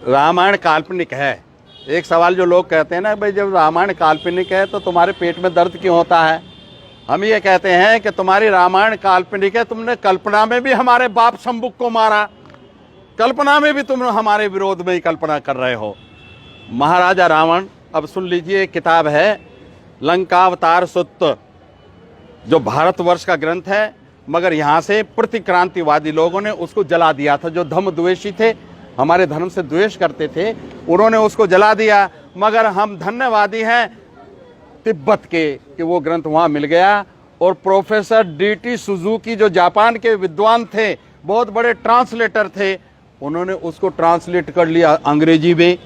रामायण काल्पनिक है। एक सवाल जो लोग कहते हैं ना, भाई जब रामायण काल्पनिक है तो तुम्हारे पेट में दर्द क्यों होता है। हम ये कहते हैं कि तुम्हारी रामायण काल्पनिक है, तुमने कल्पना में भी हमारे बाप शंभुक को मारा, कल्पना में भी तुम हमारे विरोध में ही कल्पना कर रहे हो। महाराजा रावण, अब सुन लीजिए, एक किताब है लंकावतार सुत्त, जो भारतवर्ष का ग्रंथ है, मगर यहाँ से प्रतिक्रांतिवादी लोगों ने उसको जला दिया था। जो धर्मद्वेषी थे, हमारे धर्म से द्वेष करते थे, उन्होंने उसको जला दिया। मगर हम धन्यवादी हैं तिब्बत के कि वो ग्रंथ वहाँ मिल गया। और प्रोफेसर डीटी सुजुकी जो जापान के विद्वान थे, बहुत बड़े ट्रांसलेटर थे, उन्होंने उसको ट्रांसलेट कर लिया अंग्रेजी में,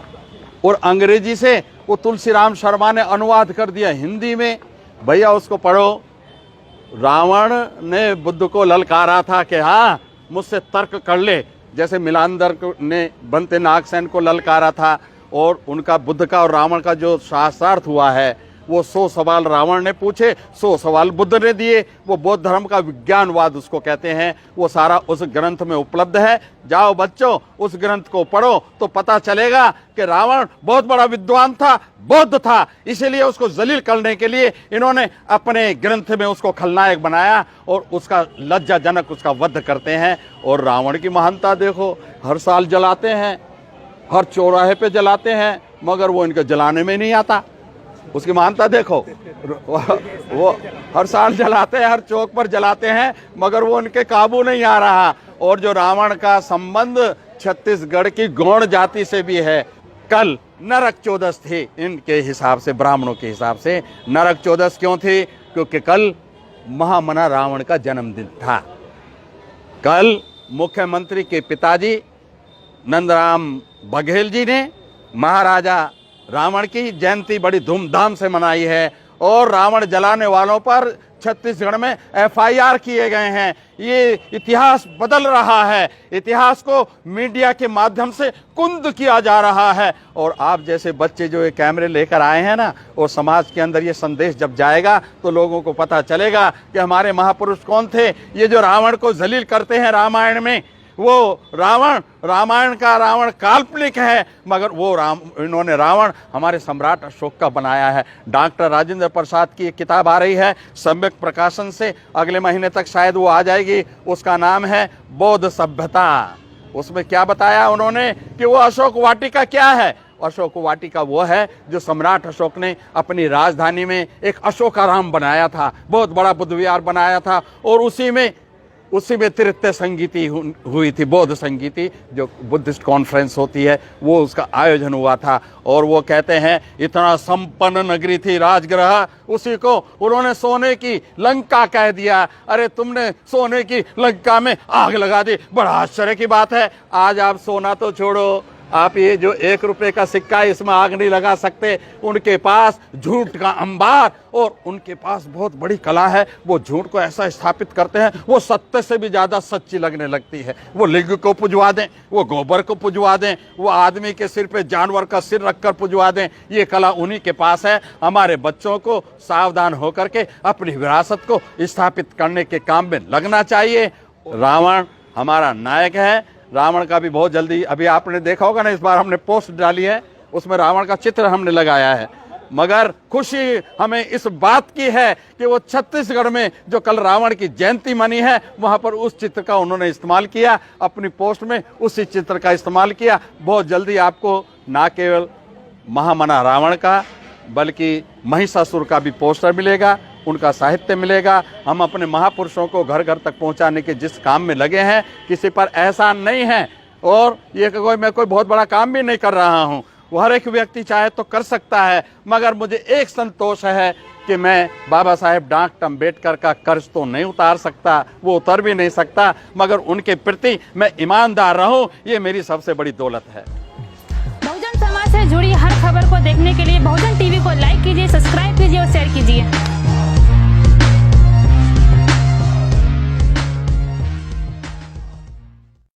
और अंग्रेजी से वो तुलसीराम शर्मा ने अनुवाद कर दिया हिंदी में। भैया उसको पढ़ो। रावण ने बुद्ध को ललकारा था कि हाँ मुझसे तर्क कर ले, जैसे मिलांदर ने बनते नागसेन को ललकारा था। और उनका बुद्ध का और रावण का जो शास्त्रार्थ हुआ है, वो 100 सवाल रावण ने पूछे, 100 सवाल बुद्ध ने दिए। वो बौद्ध धर्म का विज्ञानवाद उसको कहते हैं। वो सारा उस ग्रंथ में उपलब्ध है। जाओ बच्चों, उस ग्रंथ को पढ़ो तो पता चलेगा कि रावण बहुत बड़ा विद्वान था, बौद्ध था, इसीलिए उसको जलील करने के लिए इन्होंने अपने ग्रंथ में उसको खलनायक बनाया और उसका लज्जाजनक उसका वध करते हैं। और रावण की महानता देखो, हर साल जलाते हैं, हर चौराहे पे जलाते हैं, मगर वो इनके जलाने में नहीं आता। उसकी महानता देखो, वो हर साल जलाते हैं, हर चौक पर जलाते हैं, मगर वो उनके काबू नहीं आ रहा। और जो रावण का संबंध छत्तीसगढ़ की गौड़ जाति से भी है। कल नरक चौदस थी इनके हिसाब से, ब्राह्मणों के हिसाब से। नरक चौदस क्यों थी? क्योंकि कल महामना रावण का जन्मदिन था। कल मुख्यमंत्री के पिताजी नंदराम बघेल जी ने महाराजा रावण की जयंती बड़ी धूमधाम से मनाई है। और रावण जलाने वालों पर छत्तीसगढ़ में FIR किए गए हैं। ये इतिहास बदल रहा है, इतिहास को मीडिया के माध्यम से कुंद किया जा रहा है। और आप जैसे बच्चे जो ये कैमरे लेकर आए हैं ना, और समाज के अंदर ये संदेश जब जाएगा तो लोगों को पता चलेगा कि हमारे महापुरुष कौन थे। ये जो रावण को जलील करते हैं रामायण में, वो रामायण का रावण काल्पनिक है, मगर वो इन्होंने रावण हमारे सम्राट अशोक का बनाया है। डॉक्टर राजेंद्र प्रसाद की एक किताब आ रही है सम्यक प्रकाशन से, अगले महीने तक शायद वो आ जाएगी। उसका नाम है बौद्ध सभ्यता। उसमें क्या बताया उन्होंने कि वो अशोक वाटिका क्या है। अशोक वाटिका वो है जो सम्राट अशोक ने अपनी राजधानी में एक अशोकाराम बनाया था, बहुत बड़ा बुद्ध विहार बनाया था। और उसी में तृतीय संगीति हुई थी, बौद्ध संगीति, जो बुद्धिस्ट कॉन्फ्रेंस होती है, वो उसका आयोजन हुआ था। और वो कहते हैं इतना संपन्न नगरी थी राजगृह, उसी को उन्होंने सोने की लंका कह दिया। अरे तुमने सोने की लंका में आग लगा दी, बड़ा आश्चर्य की बात है। आज आप सोना तो छोड़ो, आप ये जो 1 रुपए का सिक्का है, इसमें आग नहीं लगा सकते। उनके पास झूठ का अंबार, और उनके पास बहुत बड़ी कला है। वो झूठ को ऐसा स्थापित करते हैं, वो सत्य से भी ज्यादा सच्ची लगने लगती है। वो लिंग को पुजवा दें, वो गोबर को पुजवा दें, वो आदमी के सिर पे जानवर का सिर रखकर पुजवा दें, ये कला उन्हीं के पास है। हमारे बच्चों को सावधान होकर के अपनी विरासत को स्थापित करने के काम में लगना चाहिए। रावण हमारा नायक है। रावण का भी बहुत जल्दी, अभी आपने देखा होगा ना, इस बार हमने पोस्ट डाली है, उसमें रावण का चित्र हमने लगाया है। मगर खुशी हमें इस बात की है कि वो छत्तीसगढ़ में जो कल रावण की जयंती मनी है, वहां पर उस चित्र का उन्होंने इस्तेमाल किया, अपनी पोस्ट में उसी चित्र का इस्तेमाल किया। बहुत जल्दी आपको ना केवल महामना रावण का, बल्कि महिषासुर का भी पोस्टर मिलेगा, उनका साहित्य मिलेगा। हम अपने महापुरुषों को घर घर तक पहुंचाने के जिस काम में लगे हैं, किसी पर एहसान नहीं है। और ये मैं कोई बहुत बड़ा काम भी नहीं कर रहा हूं, वो हर एक व्यक्ति चाहे तो कर सकता है। मगर मुझे एक संतोष है कि मैं बाबा साहेब डॉक्टर अम्बेडकर का कर्ज तो नहीं उतार सकता, वो उतर भी नहीं सकता, मगर उनके प्रति मैं ईमानदार रहूं, ये मेरी सबसे बड़ी दौलत है। बहुजन समाज से जुड़ी हर खबर को देखने के लिए बहुजन टीवी को लाइक कीजिए, सब्सक्राइब कीजिए और शेयर कीजिए।